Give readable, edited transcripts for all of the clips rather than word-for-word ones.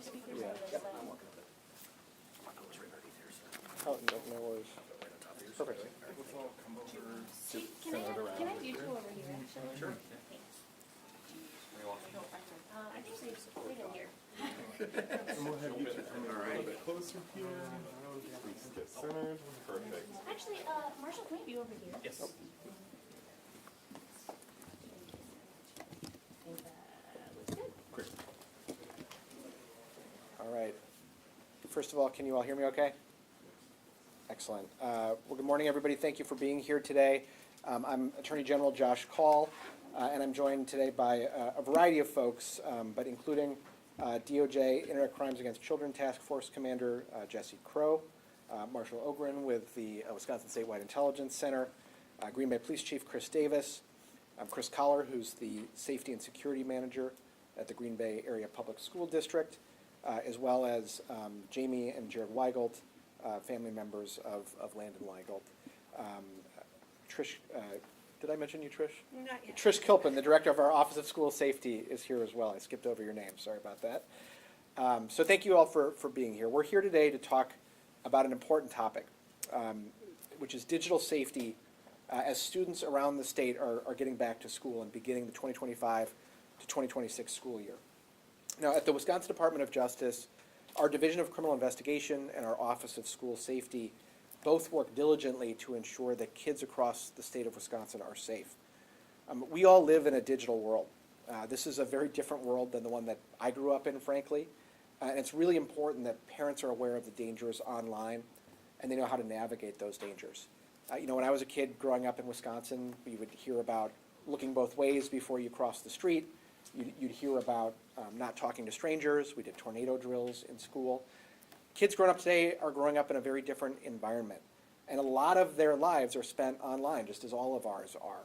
like speakers Yeah. on this Yep. side? Oh, no worries. Perfect. Let's all come over. Can I do two over here, actually? Sure. Thanks. I think they leave it here. And we'll have you two come in a little bit closer here. Please get centered. Perfect. Actually, Marshall, can we be over here? Yes. Great. All right. First of all, can you all hear me okay? Excellent. Well, good morning, everybody. Thank you for being here today. I'm Attorney General Josh Call, and I'm joined today by a variety of folks, but including DOJ Internet Crimes Against Children Task Force Commander Jesse Crow, Marshall Ogren with the Wisconsin Statewide Intelligence Center, Green Bay Police Chief Chris Davis, Chris Collar, who's the Safety and Security Manager at the Green Bay Area Public School District, as well as Jamie and Jared Weigelt, family members of Landon Weigelt. Trish, did I mention you, Trish? Not yet. Trish Kilpin, the Director of our Office of School Safety, is here as well. I skipped over your name, sorry about that. So thank you all for being here. We're here today to talk about an important topic, which is digital safety as students around the state are getting back to school and beginning the 2025 to 2026 school year. Now, at the Wisconsin Department of Justice, our Division of Criminal Investigation and our Office of School Safety both work diligently to ensure that kids across the state of Wisconsin are safe. We all live in a digital world. This is a very different world than the one that I grew up in, frankly. And it's really important that parents are aware of the dangers online and they know how to navigate those dangers. When I was a kid growing up in Wisconsin, we would hear about looking both ways before you cross the street. You'd hear about not talking to strangers. We did tornado drills in school. Kids growing up today are growing up in a very different environment. And a lot of their lives are spent online, just as all of ours are.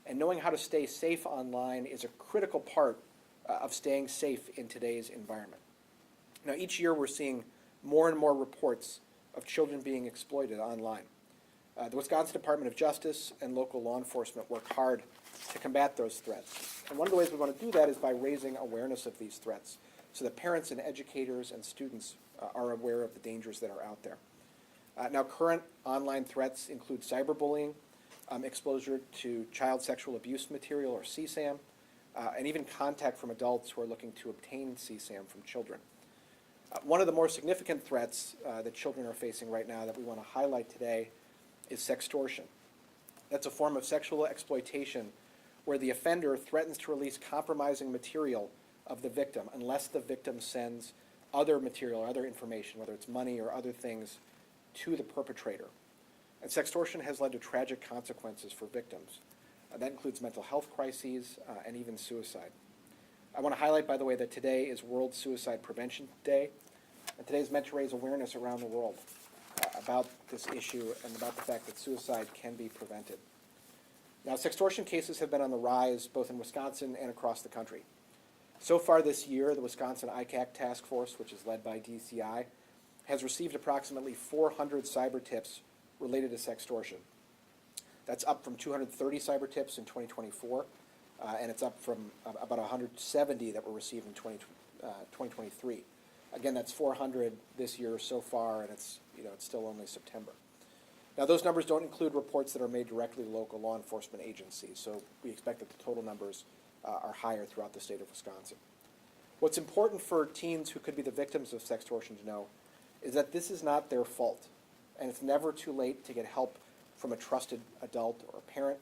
And knowing how to stay safe online is a critical part of staying safe in today's environment. Now, each year we're seeing more and more reports of children being exploited online. The Wisconsin Department of Justice and local law enforcement work hard to combat those threats. And one of the ways we want to do that is by raising awareness of these threats so that parents and educators and students are aware of the dangers that are out there. Now, current online threats include cyberbullying, exposure to child sexual abuse material or CSAM, and even contact from adults who are looking to obtain CSAM from children. One of the more significant threats that children are facing right now that we want to highlight today is sextortion. That's a form of sexual exploitation where the offender threatens to release compromising material of the victim unless the victim sends other material or other information, whether it's money or other things, to the perpetrator. And sextortion has led to tragic consequences for victims. That includes mental health crises and even suicide. I want to highlight, by the way, that today is World Suicide Prevention Day, and today is meant to raise awareness around the world about this issue and about the fact that suicide can be prevented. Now, sextortion cases have been on the rise both in Wisconsin and across the country. So far this year, the Wisconsin ICAC task force, which is led by DCI, has received approximately 400 cyber tips related to sextortion. That's up from 230 cyber tips in 2024, and it's up from about 170 that were received in 2023. Again, that's 400 this year so far, and it's still only September. Now, those numbers don't include reports that are made directly to local law enforcement agencies, so we expect that the total numbers are higher throughout the state of Wisconsin. What's important for teens who could be the victims of sextortion to know is that this is not their fault, and it's never too late to get help from a trusted adult or parent.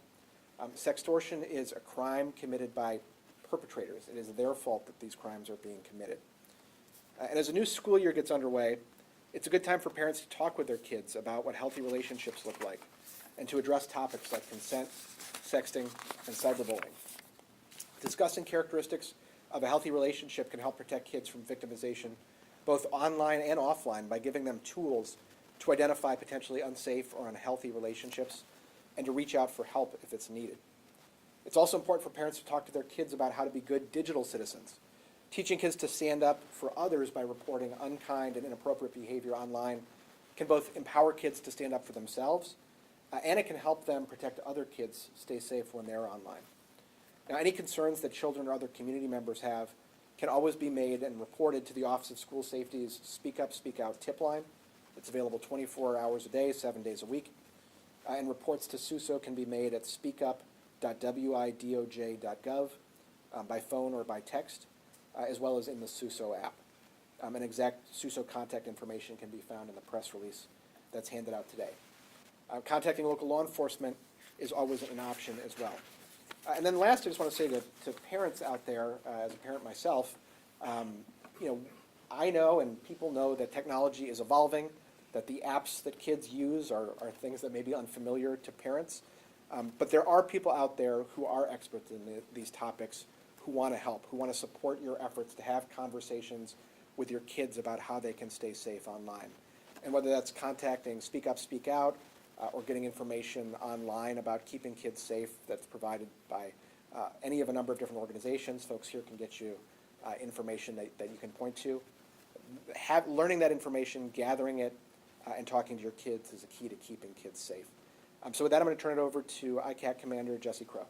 Sextortion is a crime committed by perpetrators. It is their fault that these crimes are being committed. And as a new school year gets underway, it's a good time for parents to talk with their kids about what healthy relationships look like and to address topics like consent, sexting, and cyberbullying. Discussing characteristics of a healthy relationship can help protect kids from victimization, both online and offline, by giving them tools to identify potentially unsafe or unhealthy relationships and to reach out for help if it's needed. It's also important for parents to talk to their kids about how to be good digital citizens. Teaching kids to stand up for others by reporting unkind and inappropriate behavior online can both empower kids to stand up for themselves, and it can help them protect other kids stay safe when they're online. Now, any concerns that children or other community members have can always be made and reported to the Office of School Safety's Speak Up, Speak Out tip line. It's available 24 hours a day, 7 days a week. And reports to SUSO can be made at speakup.widoj.gov by phone or by text, as well as in the SUSO app. An exact SUSO contact information can be found in the press release that's handed out today. Contacting local law enforcement is always an option as well. And then last, I just want to say to parents out there, as a parent myself, I know and people know that technology is evolving, that the apps that kids use are things that may be unfamiliar to parents. But there are people out there who are experts in these topics who want to help, who want to support your efforts to have conversations with your kids about how they can stay safe online. And whether that's contacting Speak Up, Speak Out, or getting information online about keeping kids safe that's provided by any of a number of different organizations, folks here can get you information that you can point to. Learning that information, gathering it, and talking to your kids is a key to keeping kids safe. So with that, I'm going to turn it over to ICAC Commander Jesse Crow.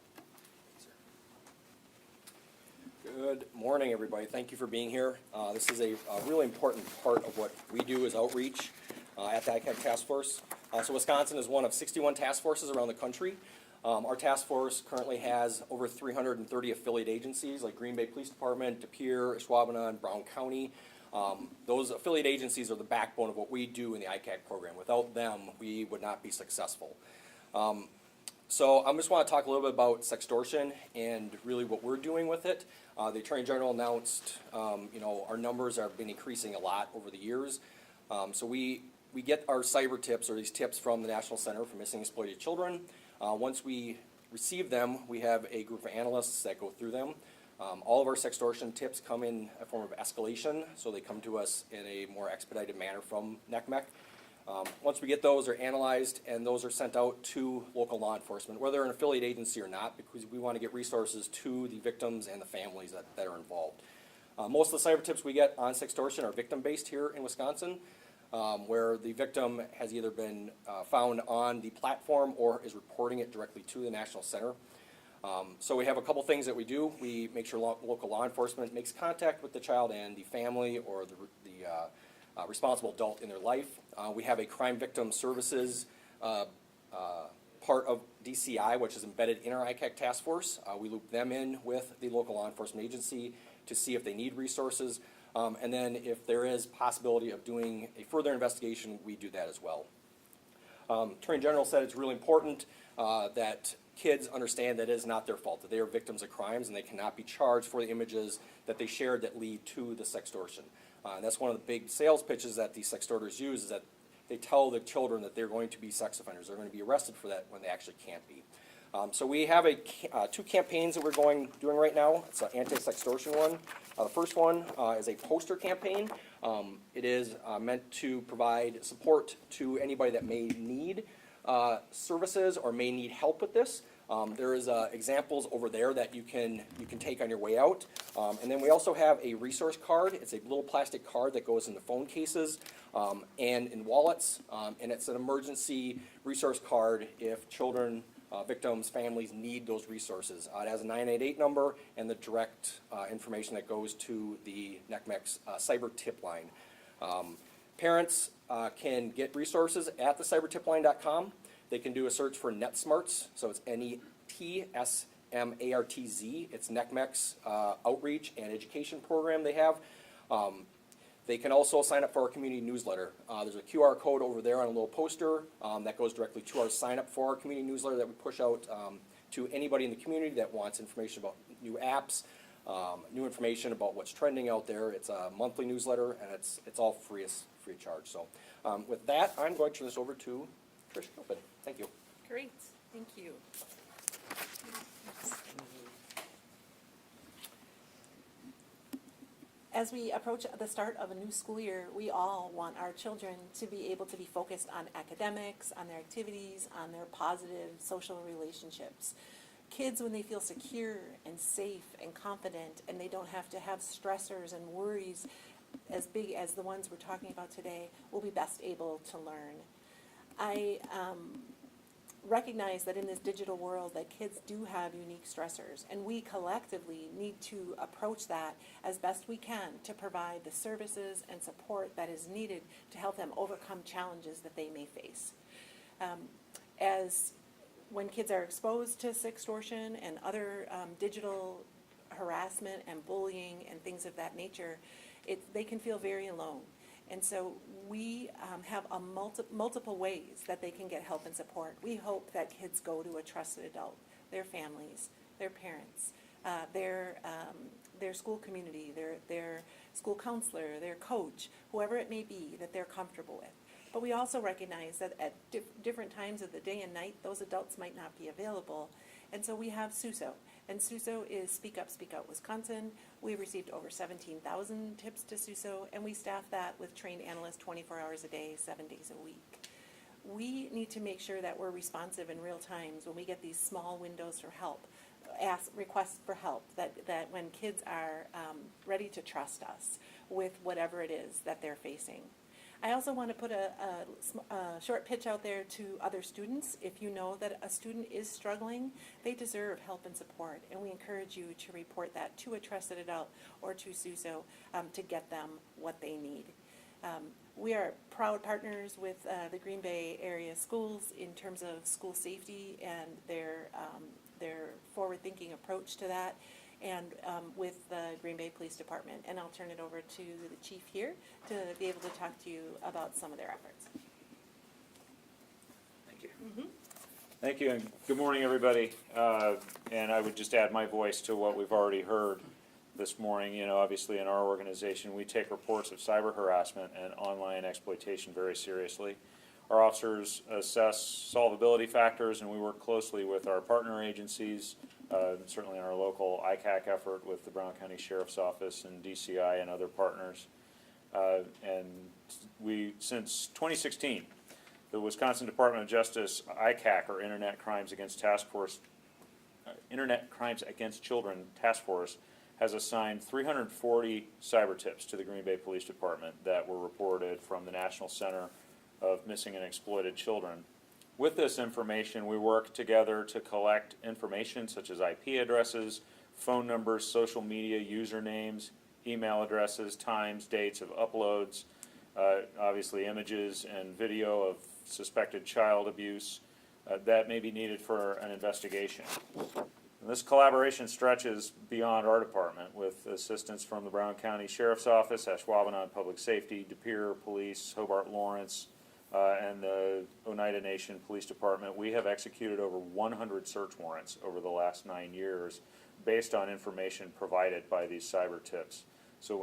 Good morning, everybody. Thank you for being here. This is a really important part of what we do as outreach at the ICAC Task Force. So Wisconsin is one of 61 task forces around the country. Our task force currently has over 330 affiliate agencies like Green Bay Police Department, De Pere, Ashwaubenon, Brown County. Those affiliate agencies are the backbone of what we do in the ICAC program. Without them, we would not be successful. So I just want to talk a little bit about sextortion and really what we're doing with it. The Attorney General announced, our numbers have been increasing a lot over the years. So we get our cyber tips, or these tips, from the National Center for Missing and Exploited Children. Once we receive them, we have a group of analysts that go through them. All of our sextortion tips come in a form of escalation, so they come to us in a more expedited manner from NCMEC. Once we get those, they're analyzed, and those are sent out to local law enforcement, whether they're an affiliate agency or not, because we want to get resources to the victims and the families that are involved. Most of the cyber tips we get on sextortion are victim-based here in Wisconsin, where the victim has either been found on the platform or is reporting it directly to the National Center. So we have a couple things that we do. We make sure local law enforcement makes contact with the child and the family or the responsible adult in their life. We have a crime victim services part of DCI, which is embedded in our ICAC task force. We loop them in with the local law enforcement agency to see if they need resources. And then if there is possibility of doing a further investigation, we do that as well. Attorney General said it's really important that kids understand that it is not their fault, that they are victims of crimes and they cannot be charged for the images that they shared that lead to the sextortion. And that's one of the big sales pitches that these sextorters use, is that they tell the children that they're going to be sex offenders. They're going to be arrested for that when they actually can't be. So we have two campaigns that we're doing right now. It's an anti-sextortion one. The first one is a poster campaign. It is meant to provide support to anybody that may need services or may need help with this. There is examples over there that you can take on your way out. And then we also have a resource card. It's a little plastic card that goes into phone cases and in wallets. And it's an emergency resource card if children, victims, families need those resources. It has a 988 number and the direct information that goes to the NCMEC's cyber tip line. Parents can get resources at the cybertipline.com. They can do a search for NetSmarts, so it's NETSMARTZ. It's NCMEC's outreach and education program they have. They can also sign up for our community newsletter. There's a QR code over there on a little poster that goes directly to our sign up for our community newsletter that we push out to anybody in the community that wants information about new apps, new information about what's trending out there. It's a monthly newsletter, and it's all free of charge. So with that, I'm going to turn this over to Trish Gilpin. Thank you. Great, thank you. As we approach the start of a new school year, we all want our children to be able to be focused on academics, on their activities, on their positive social relationships. Kids, when they feel secure and safe and confident, and they don't have to have stressors and worries as big as the ones we're talking about today, will be best able to learn. I recognize that in this digital world that kids do have unique stressors, and we collectively need to approach that as best we can to provide the services and support that is needed to help them overcome challenges that they may face. As when kids are exposed to sextortion and other digital harassment and bullying and things of that nature, they can feel very alone. And so we have multiple ways that they can get help and support. We hope that kids go to a trusted adult, their families, their parents, their school community, their school counselor, their coach, whoever it may be that they're comfortable with. But we also recognize that at different times of the day and night, those adults might not be available. And so we have SUSO. And SUSO is Speak Up, Speak Out Wisconsin. We've received over 17,000 tips to SUSO, and we staff that with trained analysts 24 hours a day, 7 days a week. We need to make sure that we're responsive in real times when we get these small windows for help, requests for help, that when kids are ready to trust us with whatever it is that they're facing. I also want to put a short pitch out there to other students. If you know that a student is struggling, they deserve help and support, and we encourage you to report that to a trusted adult or to SUSO to get them what they need. We are proud partners with the Green Bay area schools in terms of school safety and their forward-thinking approach to that, and with the Green Bay Police Department. And I'll turn it over to the chief here to be able to talk to you about some of their efforts. Thank you. Thank you, and good morning, everybody. And I would just add my voice to what we've already heard this morning. You know, obviously in our organization, we take reports of cyber harassment and online exploitation very seriously. Our officers assess solvability factors, and we work closely with our partner agencies, certainly in our local ICAC effort with the Brown County Sheriff's Office and DCI and other partners. And we, since 2016, the Wisconsin Department of Justice ICAC, or Internet Crimes Against Children Task Force, has assigned 340 cyber tips to the Green Bay Police Department that were reported from the National Center of Missing and Exploited Children. With this information, we work together to collect information such as IP addresses, phone numbers, social media usernames, email addresses, times, dates of uploads, obviously images and video of suspected child abuse that may be needed for an investigation. And this collaboration stretches beyond our department with assistance from the Brown County Sheriff's Office, Ashwaubenon Public Safety, De Pere Police, Hobart Lawrence, and the Oneida Nation Police Department. We have executed over 100 search warrants over the last 9 years based on information provided by these cyber tips. So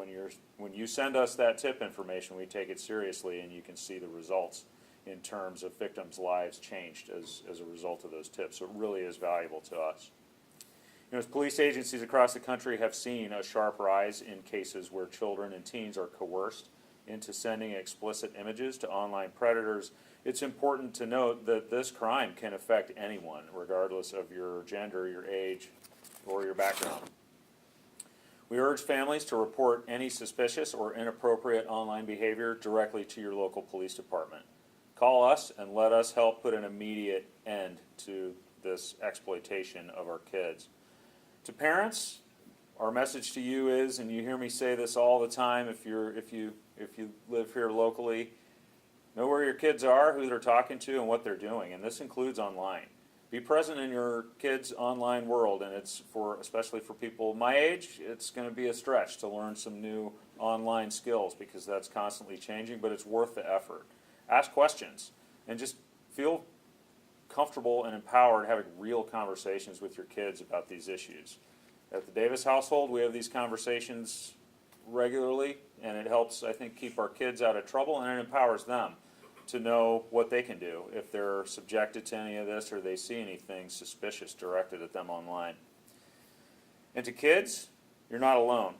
when you send us that tip information, we take it seriously, and you can see the results in terms of victims' lives changed as a result of those tips. So it really is valuable to us. You know, as police agencies across the country have seen a sharp rise in cases where children and teens are coerced into sending explicit images to online predators, it's important to note that this crime can affect anyone, regardless of your gender, your age, or your background. We urge families to report any suspicious or inappropriate online behavior directly to your local police department. Call us and let us help put an immediate end to this exploitation of our kids. To parents, our message to you is, and you hear me say this all the time, if you live here locally, know where your kids are, who they're talking to, and what they're doing, and this includes online. Be present in your kids' online world, and it's especially for people my age, it's going to be a stretch to learn some new online skills because that's constantly changing, but it's worth the effort. Ask questions, and just feel comfortable and empowered having real conversations with your kids about these issues. At the Davis household, we have these conversations regularly, and it helps, I think, keep our kids out of trouble, and it empowers them to know what they can do if they're subjected to any of this or they see anything suspicious directed at them online. And to kids, you're not alone.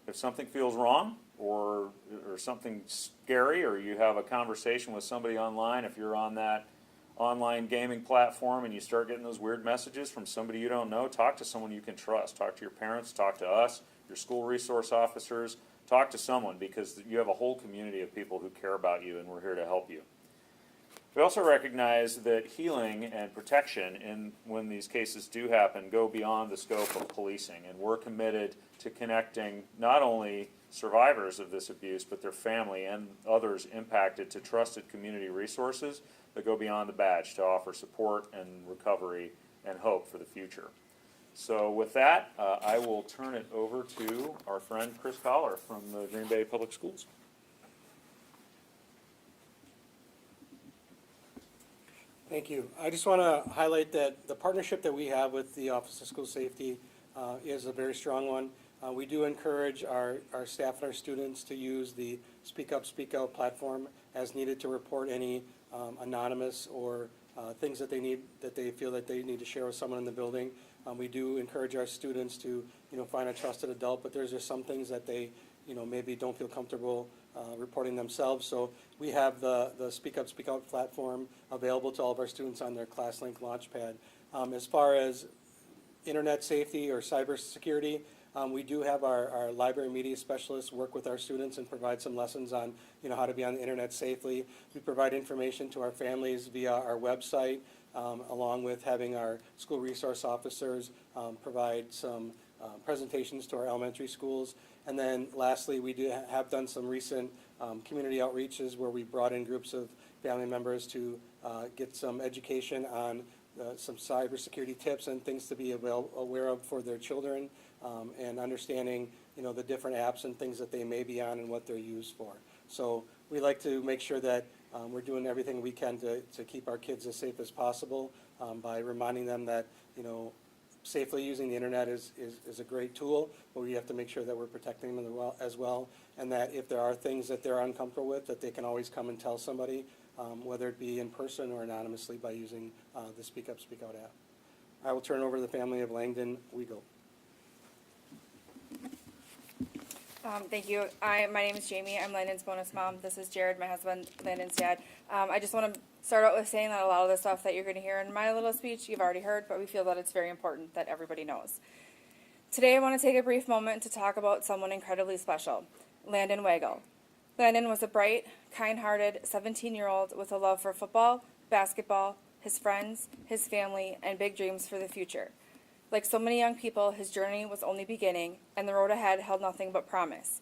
If something feels wrong or something scary, or you have a conversation with somebody online, if you're on that online gaming platform and you start getting those weird messages from somebody you don't know, talk to someone you can trust. Talk to your parents, talk to us, your school resource officers, talk to someone, because you have a whole community of people who care about you, and we're here to help you. We also recognize that healing and protection when these cases do happen go beyond the scope of policing, and we're committed to connecting not only survivors of this abuse but their family and others impacted to trusted community resources that go beyond the badge to offer support and recovery and hope for the future. So with that, I will turn it over to our friend Chris Collar from the Green Bay Public Schools. Thank you. I just want to highlight that the partnership that we have with the Office of School Safety is a very strong one. We do encourage our staff and our students to use the Speak Up, Speak Out platform as needed to report any anonymous or things that they feel that they need to share with someone in the building. We do encourage our students to, find a trusted adult, but there's just some things that they, maybe don't feel comfortable reporting themselves. So we have the Speak Up, Speak Out platform available to all of our students on their ClassLink Launchpad. As far as internet safety or cybersecurity, we do have our library media specialists work with our students and provide some lessons on, how to be on the internet safely. We provide information to our families via our website, along with having our school resource officers provide some presentations to our elementary schools. And then lastly, we have done some recent community outreaches where we brought in groups of family members to get some education on some cybersecurity tips and things to be aware of for their children, and understanding, the different apps and things that they may be on and what they're used for. So we like to make sure that we're doing everything we can to keep our kids as safe as possible by reminding them that, safely using the internet is a great tool, but we have to make sure that we're protecting them as well, and that if there are things that they're uncomfortable with, that they can always come and tell somebody, whether it be in person or anonymously by using the Speak Up, Speak Out app. I will turn over to the family of Langdon Weigel. Thank you. My name is Jamie. I'm Landon's bonus mom. This is Jared, my husband, Landon's dad. I just want to start out with saying that a lot of the stuff that you're going to hear in my little speech you've already heard, but we feel that it's very important that everybody knows. Today I want to take a brief moment to talk about someone incredibly special, Landon Weigel. Landon was a bright, kind-hearted 17-year-old with a love for football, basketball, his friends, his family, and big dreams for the future. Like so many young people, his journey was only beginning, and the road ahead held nothing but promise.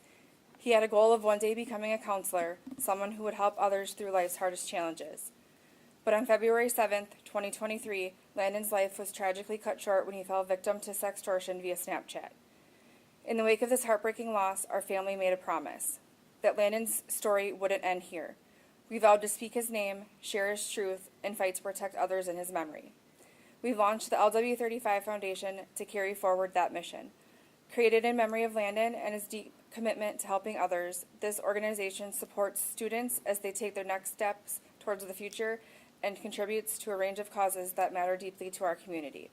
He had a goal of one day becoming a counselor, someone who would help others through life's hardest challenges. But on February 7th, 2023, Landon's life was tragically cut short when he fell victim to sextortion via Snapchat. In the wake of this heartbreaking loss, our family made a promise that Landon's story wouldn't end here. We vowed to speak his name, share his truth, and fight to protect others in his memory. We've launched the LW35 Foundation to carry forward that mission. Created in memory of Landon and his deep commitment to helping others, this organization supports students as they take their next steps towards the future and contributes to a range of causes that matter deeply to our community.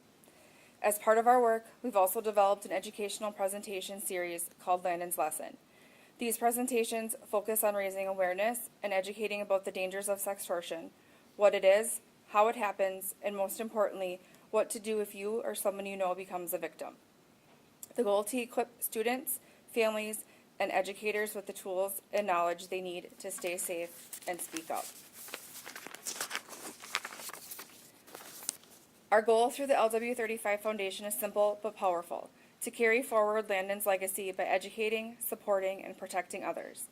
As part of our work, we've also developed an educational presentation series called Landon's Lesson. These presentations focus on raising awareness and educating about the dangers of sextortion, what it is, how it happens, and most importantly, what to do if you or someone you know becomes a victim. The goal is to equip students, families, and educators with the tools and knowledge they need to stay safe and speak up. Our goal through the LW35 Foundation is simple but powerful: to carry forward Landon's legacy by educating, supporting, and protecting others.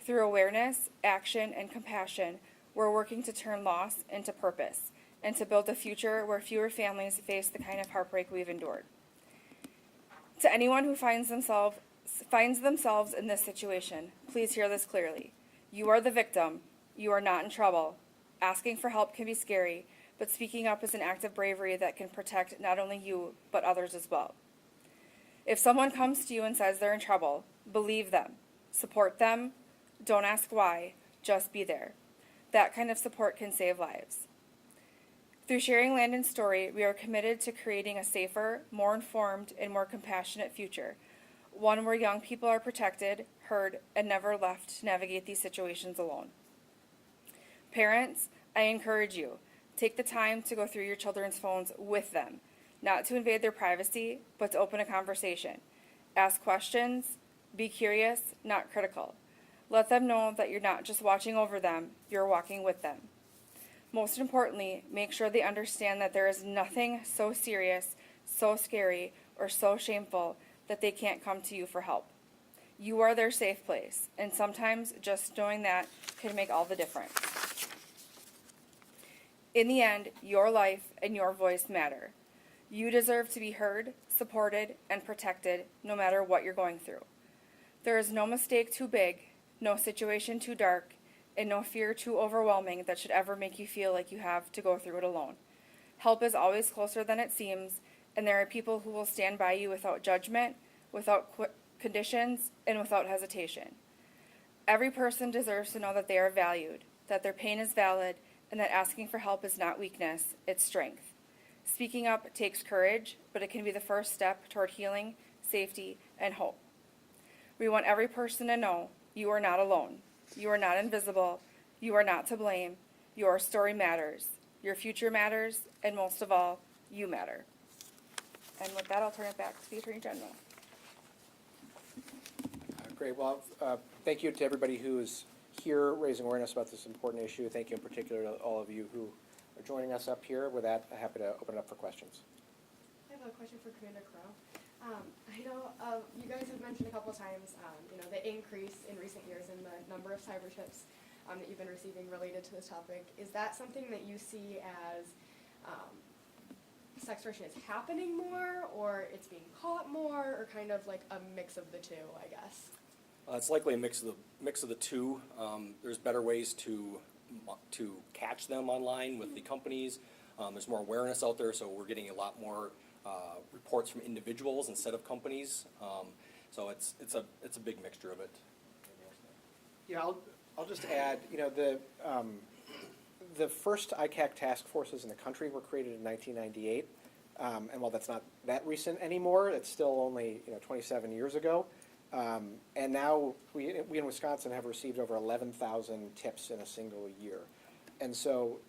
Through awareness, action, and compassion, we're working to turn loss into purpose and to build a future where fewer families face the kind of heartbreak we've endured. To anyone who finds themselves in this situation, please hear this clearly. You are the victim. You are not in trouble. Asking for help can be scary, but speaking up is an act of bravery that can protect not only you, but others as well. If someone comes to you and says they're in trouble, believe them, support them, don't ask why, just be there. That kind of support can save lives. Through sharing Landon's story, we are committed to creating a safer, more informed, and more compassionate future, one where young people are protected, heard, and never left to navigate these situations alone. Parents, I encourage you, take the time to go through your children's phones with them, not to invade their privacy, but to open a conversation. Ask questions, be curious, not critical. Let them know that you're not just watching over them, you're walking with them. Most importantly, make sure they understand that there is nothing so serious, so scary, or so shameful that they can't come to you for help. You are their safe place, and sometimes just knowing that can make all the difference. In the end, your life and your voice matter. You deserve to be heard, supported, and protected no matter what you're going through. There is no mistake too big, no situation too dark, and no fear too overwhelming that should ever make you feel like you have to go through it alone. Help is always closer than it seems, and there are people who will stand by you without judgment, without conditions, and without hesitation. Every person deserves to know that they are valued, that their pain is valid, and that asking for help is not weakness, it's strength. Speaking up takes courage, but it can be the first step toward healing, safety, and hope. We want every person to know you are not alone. You are not invisible. You are not to blame. Your story matters. Your future matters, and most of all, you matter. And with that, I'll turn it back to the Attorney General. Great. Well, thank you to everybody who is here raising awareness about this important issue. Thank you in particular to all of you who are joining us up here. With that, I'm happy to open it up for questions. I have a question for Commander Crow. I know you guys have mentioned a couple times, the increase in recent years in the number of cyber tips that you've been receiving related to this topic. Is that something that you see as sextortion is happening more, or it's being caught more, or kind of like a mix of the two, I guess? It's likely a mix of the two. There's better ways to catch them online with the companies. There's more awareness out there, so we're getting a lot more reports from individuals instead of companies. So it's a big mixture of it. Yeah, I'll just add, the first ICAC task forces in the country were created in 1998. And while that's not that recent anymore, it's still only 27 years ago. And now we in Wisconsin have received over 11,000 tips in a single year. And so,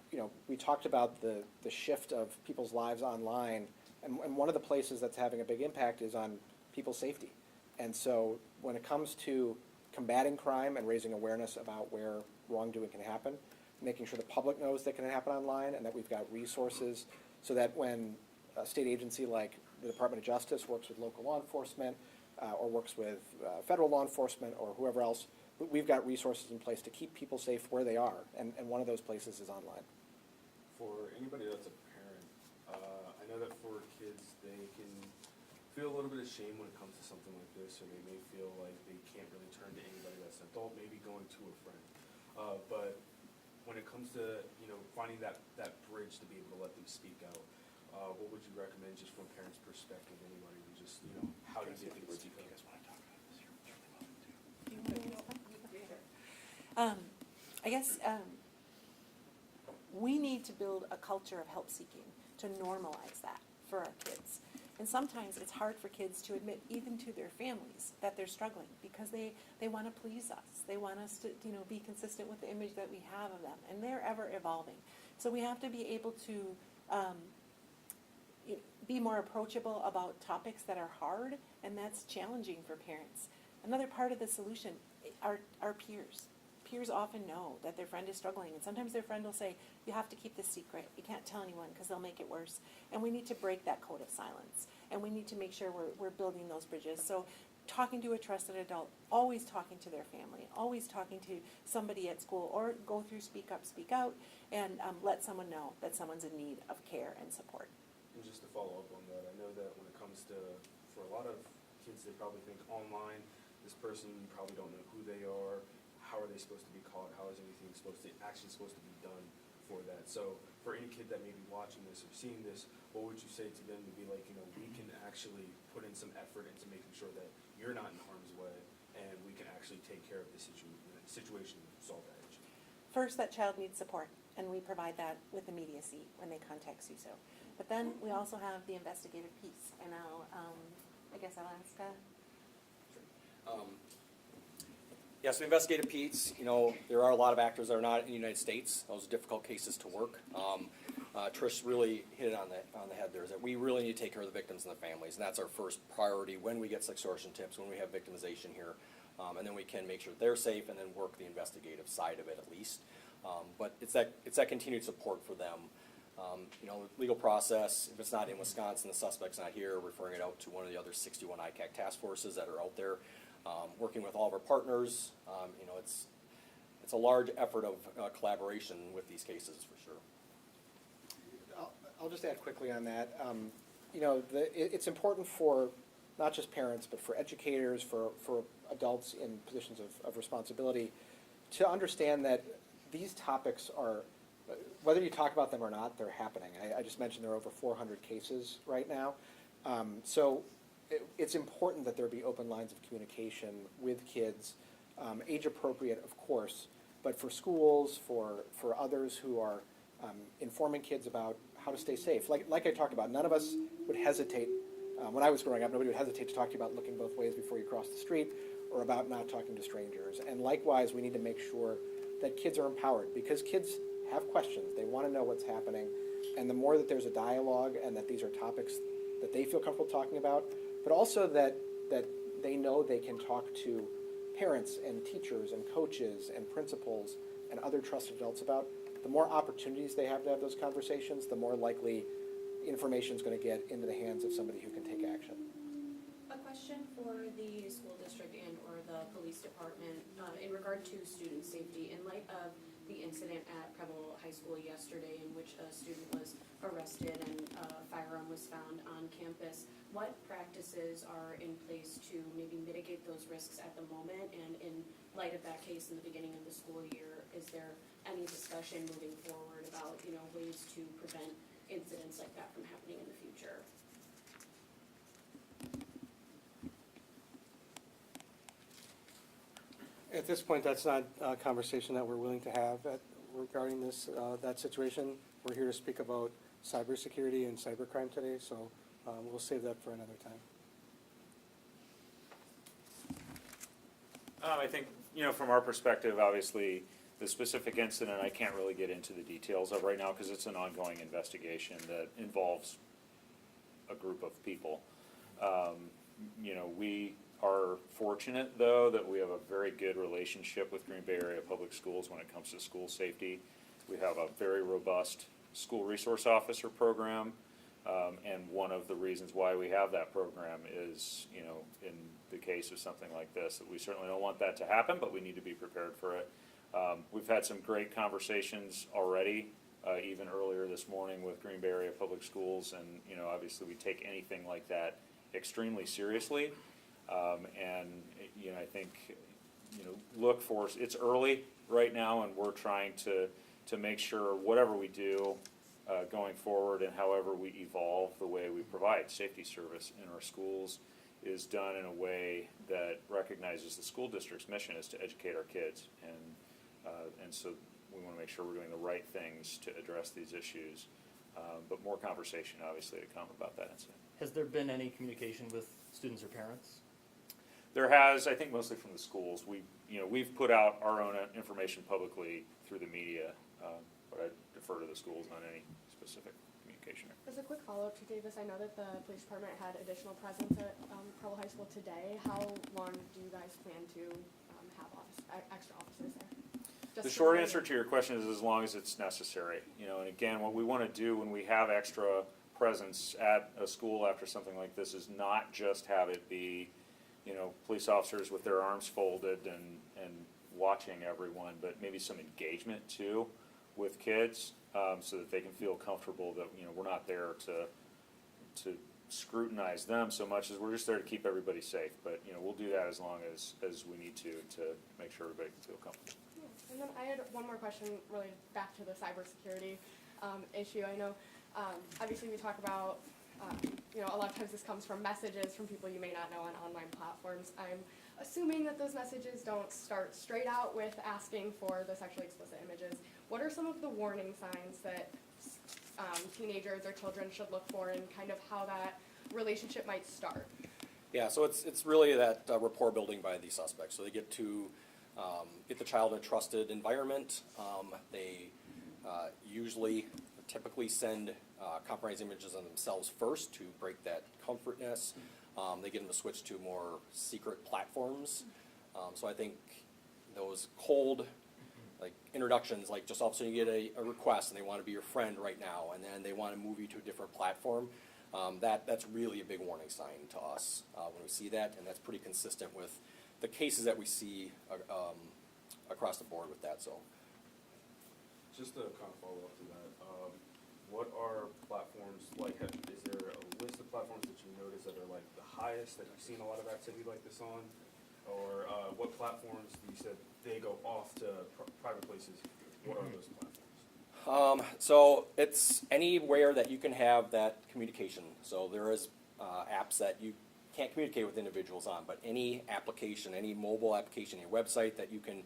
we talked about the shift of people's lives online, and one of the places that's having a big impact is on people's safety. And so when it comes to combating crime and raising awareness about where wrongdoing can happen, making sure the public knows that can happen online and that we've got resources so that when a state agency like the Department of Justice works with local law enforcement or works with federal law enforcement or whoever else, we've got resources in place to keep people safe where they are, and one of those places is online. For anybody that's a parent, I know that for kids, they can feel a little bit of shame when it comes to something like this, or they may feel like they can't really turn to anybody that's an adult, maybe going to a friend. But when it comes to finding that bridge to be able to let them speak out, what would you recommend just from a parent's perspective, anybody who just how do you get them to speak out? I guess we need to build a culture of help seeking to normalize that for our kids. And sometimes it's hard for kids to admit, even to their families, that they're struggling because they want to please us. They want us to be consistent with the image that we have of them, and they're ever evolving. So we have to be able to be more approachable about topics that are hard, and that's challenging for parents. Another part of the solution are peers. Peers often know that their friend is struggling, and sometimes their friend will say, you have to keep this secret. You can't tell anyone because they'll make it worse. And we need to break that code of silence, and we need to make sure we're building those bridges. So talking to a trusted adult, always talking to their family, always talking to somebody at school, or go through Speak Up, Speak Out, and let someone know that someone's in need of care and support. And just to follow up on that, I know that when it comes to, for a lot of kids, they probably think online, this person, you probably don't know who they are. How are they supposed to be caught? How is anything actually supposed to be done for that? So for any kid that may be watching this or seeing this, what would you say to them to be like, we can actually put in some effort into making sure that you're not in harm's way and we can actually take care of this situation and solve that issue? First, that child needs support, and we provide that with immediacy when they contact CISO. But then we also have the investigative piece, and I'll ask Yes, the investigative piece, there are a lot of actors that are not in the United States. Those are difficult cases to work. Trish really hit it on the head there, is that we really need to take care of the victims and the families, and that's our first priority when we get sextortion tips, when we have victimization here. And then we can make sure they're safe and then work the investigative side of it at least. But it's that continued support for them. You know, legal process, if it's not in Wisconsin, the suspect's not here, referring it out to one of the other 61 ICAC task forces that are out there, working with all of our partners. You know, it's a large effort of collaboration with these cases, for sure. I'll just add quickly on that. You know, it's important for not just parents, but for educators, for adults in positions of responsibility, to understand that these topics are, whether you talk about them or not, they're happening. I just mentioned there are over 400 cases right now. So it's important that there be open lines of communication with kids, age appropriate, of course, but for schools, for others who are informing kids about how to stay safe. Like I talked about, none of us would hesitate, when I was growing up, nobody would hesitate to talk to you about looking both ways before you cross the street or about not talking to strangers. And likewise, we need to make sure that kids are empowered, because kids have questions. They want to know what's happening. And the more that there's a dialogue and that these are topics that they feel comfortable talking about, but also that they know they can talk to parents and teachers and coaches and principals and other trusted adults about, the more opportunities they have to have those conversations, the more likely information is going to get into the hands of somebody who can take action. A question for the school district and or the police department in regard to student safety. In light of the incident at Preble High School yesterday in which a student was arrested and a firearm was found on campus, what practices are in place to maybe mitigate those risks at the moment? And in light of that case in the beginning of the school year, is there any discussion moving forward about, you know, ways to prevent incidents like that from happening in the future? At this point, that's not a conversation that we're willing to have regarding this, that situation. We're here to speak about cybersecurity and cybercrime today, so we'll save that for another time. I think, you know, from our perspective, obviously, the specific incident, I can't really get into the details of right now because it's an ongoing investigation that involves a group of people. You know, we are fortunate, though, that we have a very good relationship with Green Bay Area Public Schools when it comes to school safety. We have a very robust school resource officer program, and one of the reasons why we have that program is, you know, in the case of something like this, that we certainly don't want that to happen, but we need to be prepared for it. We've had some great conversations already, even earlier this morning with Green Bay Area Public Schools, and, you know, obviously we take anything like that extremely seriously. And, you know, I think, you know, look for, it's early right now, and we're trying to make sure whatever we do going forward and however we evolve the way we provide safety service in our schools is done in a way that recognizes the school district's mission is to educate our kids. And so we want to make sure we're doing the right things to address these issues. But more conversation, obviously, to come about that incident. Has there been any communication with students or parents? There has, I think, mostly from the schools. We've put out our own information publicly through the media, but I defer to the schools on any specific communication. As a quick follow-up to Davis, I know that the police department had additional presence at Preble High School today. How long do you guys plan to have extra officers there? The short answer to your question is as long as it's necessary. You know, and again, what we want to do when we have extra presence at a school after something like this is not just have it be, you know, police officers with their arms folded and watching everyone, but maybe some engagement too with kids, so that they can feel comfortable that, you know, we're not there to scrutinize them so much as we're just there to keep everybody safe. But, you know, we'll do that as long as we need to make sure everybody can feel comfortable. And then I had one more question related back to the cybersecurity issue. I know, obviously we talk about, you know, a lot of times this comes from messages from people you may not know on online platforms. I'm assuming that those messages don't start straight out with asking for the sexually explicit images. What are some of the warning signs that teenagers or children should look for, and kind of how that relationship might start? Yeah, so it's really that rapport building by the suspect. So they get to get the child in a trusted environment. They usually, typically send compromising images of themselves first to break that comfortness. They get them to switch to more secret platforms. So I think those cold like introductions, like just all of a sudden you get a request and they want to be your friend right now, and then they want to move you to a different platform. That's really a big warning sign to us when we see that, and that's pretty consistent with the cases that we see across the board with that. So, Just to kind of follow up to that, what are platforms like? Is there a list of platforms that you notice that are like the highest that you've seen a lot of activity like this on? Or what platforms you said they go off to private places? What are those platforms? So it's anywhere that you can have that communication. So there is apps that you can't communicate with individuals on, but any application, any mobile application, any website that you can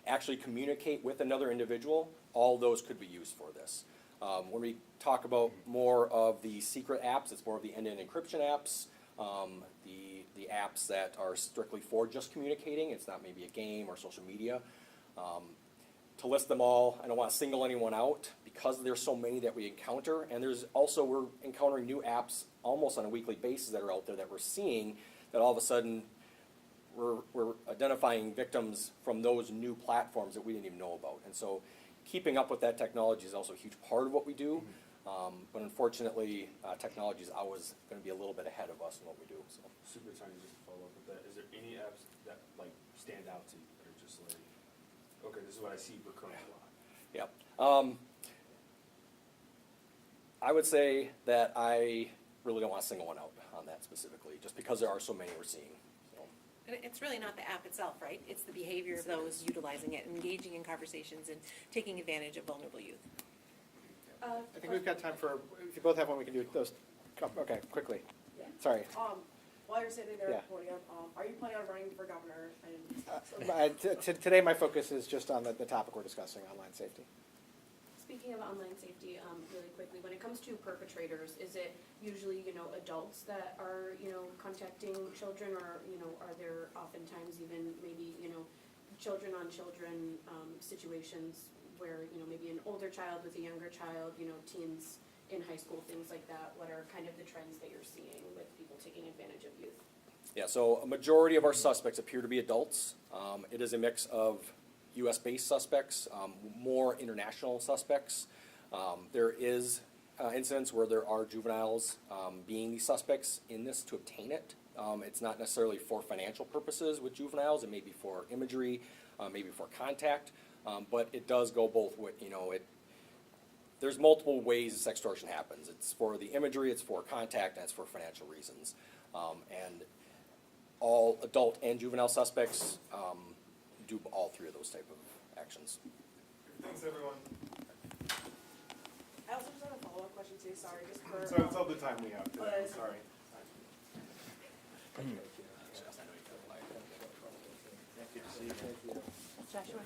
actually communicate with another individual, all those could be used for this. When we talk about more of the secret apps, it's more of the end-to-end encryption apps, the apps that are strictly for just communicating. It's not maybe a game or social media. To list them all, I don't want to single anyone out because there's so many that we encounter, and there's also, we're encountering new apps almost on a weekly basis that are out there that we're seeing that all of a sudden we're identifying victims from those new platforms that we didn't even know about. And so keeping up with that technology is also a huge part of what we do. But unfortunately, technology is always going to be a little bit ahead of us in what we do. So. Super tiny, just to follow up with that. Is there any apps that like stand out to you that are just like, okay, this is what I see recurring a lot? Yep. I would say that I really don't want to single one out on that specifically, just because there are so many we're seeing. So. And it's really not the app itself, right? It's the behavior of those utilizing it, engaging in conversations and taking advantage of vulnerable youth. I think we've got time for, if you both have one, we can do those, okay, quickly. Yeah. Sorry. While you're sitting there Yeah. at the podium, are you planning on running for governor? And Today, my focus is just on the topic we're discussing, online safety. Speaking of online safety, really quickly, when it comes to perpetrators, is it usually, adults that are, contacting children, or, are there oftentimes even maybe, children on children, situations where, maybe an older child with a younger child, teens in high school, things like that? What are kind of the trends that you're seeing with people taking advantage of youth? Yeah, so a majority of our suspects appear to be adults. It is a mix of U.S.-based suspects, more international suspects. There is incidents where there are juveniles being the suspects in this to obtain it. It's not necessarily for financial purposes with juveniles. It may be for imagery, maybe for contact, but it does go both ways. There's multiple ways sextortion happens. It's for the imagery, it's for contact, and it's for financial reasons. And all adult and juvenile suspects do all three of those type of actions. Thanks, everyone. I also just have a follow-up question too, sorry, just for. So it's all the time we have today, But- sorry. Joshua?